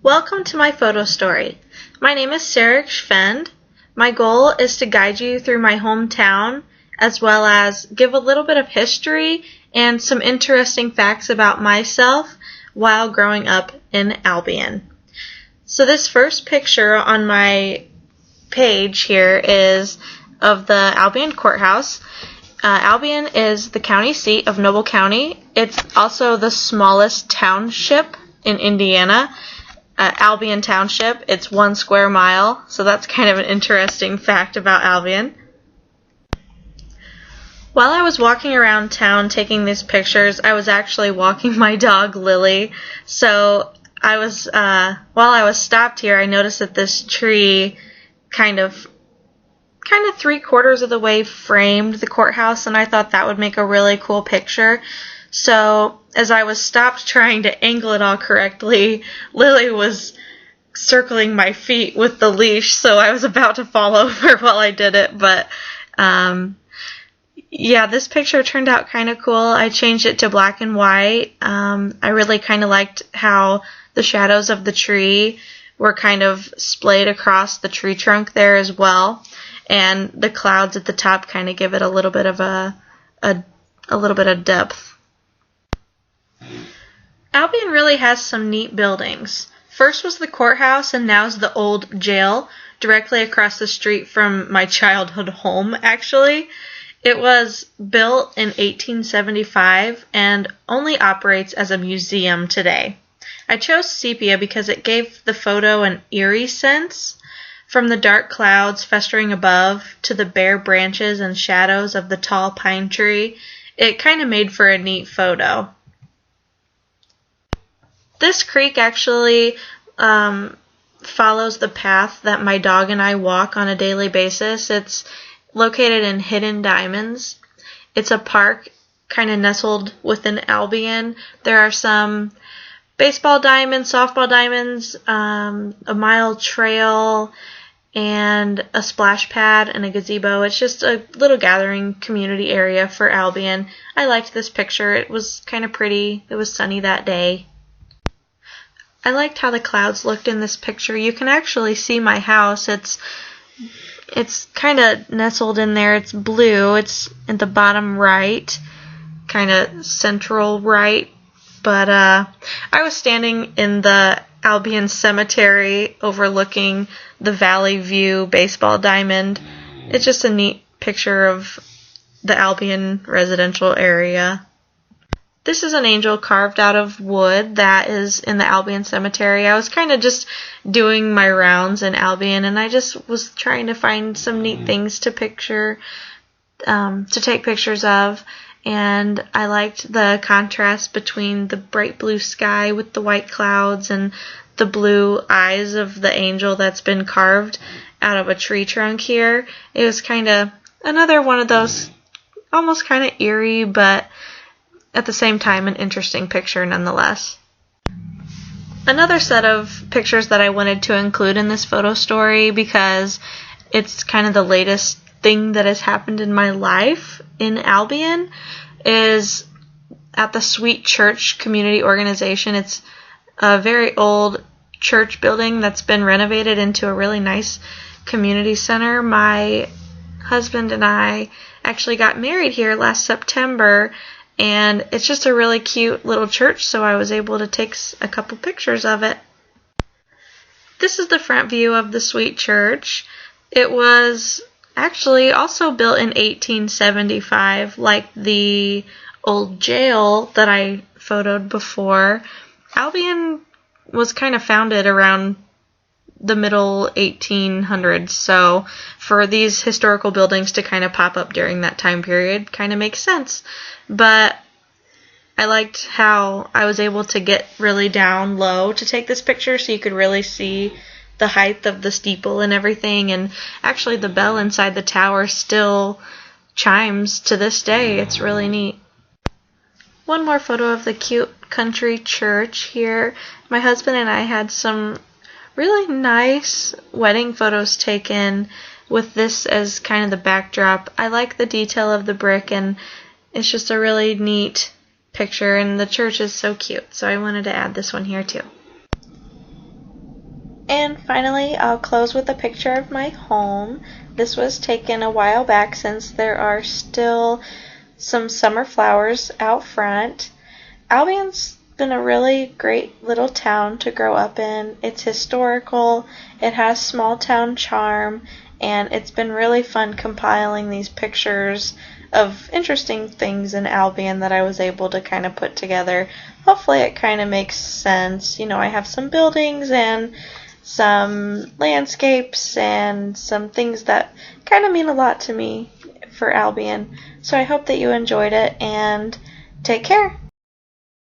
Welcome to my photo story. My name is Sarah Gschwend. My goal is to guide you through my hometown as well as give a little bit of history and some interesting facts about myself while growing up in Albion. So this first picture on my page here is of the Albion courthouse. Albion is the county seat of Noble County. It's also the smallest township in Indiana. Albion Township, it's 1 square mile, so that's kind of an interesting fact about Albion. While I was walking around town taking these pictures, I was actually walking my dog Lily. So while I was stopped here, I noticed that this tree kind of 3/4 of the way framed the courthouse, and I thought that would make a really cool picture. So as I was stopped trying to angle it all correctly, Lily was circling my feet with the leash, so I was about to fall over while I did it. But yeah, this picture turned out kind of cool. I changed it to black and white. I really kind of liked how the shadows of the tree were kind of splayed across the tree trunk there as well, and the clouds at the top kind of give it a little bit of a little bit of depth. Albion really has some neat buildings. First was the courthouse, and now's the old jail, directly across the street from my childhood home, actually. It was built in 1875 and only operates as a museum today. I chose sepia because it gave the photo an eerie sense. From the dark clouds festering above to the bare branches and shadows of the tall pine tree, it kind of made for a neat photo. This creek actually follows the path that my dog and I walk on a daily basis. It's located in Hidden Diamonds. It's a park kind of nestled within Albion. There are some baseball diamonds, softball diamonds, a mile trail, and a splash pad and a gazebo. It's just a little gathering community area for Albion. I liked this picture. It was kind of pretty. It was sunny that day. I liked how the clouds looked in this picture. You can actually see my house. It's kind of nestled in there. It's blue. It's in the bottom right, kind of central right. But I was standing in the Albion Cemetery overlooking the Valley View baseball diamond. It's just a neat picture of the Albion residential area. This is an angel carved out of wood that is in the Albion Cemetery. I was kind of just doing my rounds in Albion, and I just was trying to find some neat things to take pictures of. And I liked the contrast between the bright blue sky with the white clouds and the blue eyes of the angel that's been carved out of a tree trunk here. It was kind of another one of those almost kind of eerie, but at the same time an interesting picture nonetheless. Another set of pictures that I wanted to include in this photo story, because it's kind of the latest thing that has happened in my life in Albion, is at the Sweet Church Community Organization. It's a very old church building that's been renovated into a really nice community center. My husband and I actually got married here last September, and it's just a really cute little church, so I was able to take a couple pictures of it. This is the front view of the Sweet Church. It was actually also built in 1875, like the old jail that I photoed before. Albion was kind of founded around the middle 1800s, so for these historical buildings to kind of pop up during that time period kind of makes sense. But I liked how I was able to get really down low to take this picture so you could really see the height of the steeple and everything, and actually the bell inside the tower still chimes to this day. It's really neat. One more photo of the cute country church here. My husband and I had some really nice wedding photos taken with this as kind of the backdrop. I like the detail of the brick, and it's just a really neat picture, and the church is so cute, so I wanted to add this one here too. And finally, I'll close with a picture of my home. This was taken a while back since there are still some summer flowers out front. Albion's been a really great little town to grow up in. It's historical, it has small town charm, and it's been really fun compiling these pictures of interesting things in Albion that I was able to kind of put together. Hopefully it kind of makes sense. You know, I have some buildings and some landscapes and some things that kind of mean a lot to me for Albion. So I hope that you enjoyed it, and take care.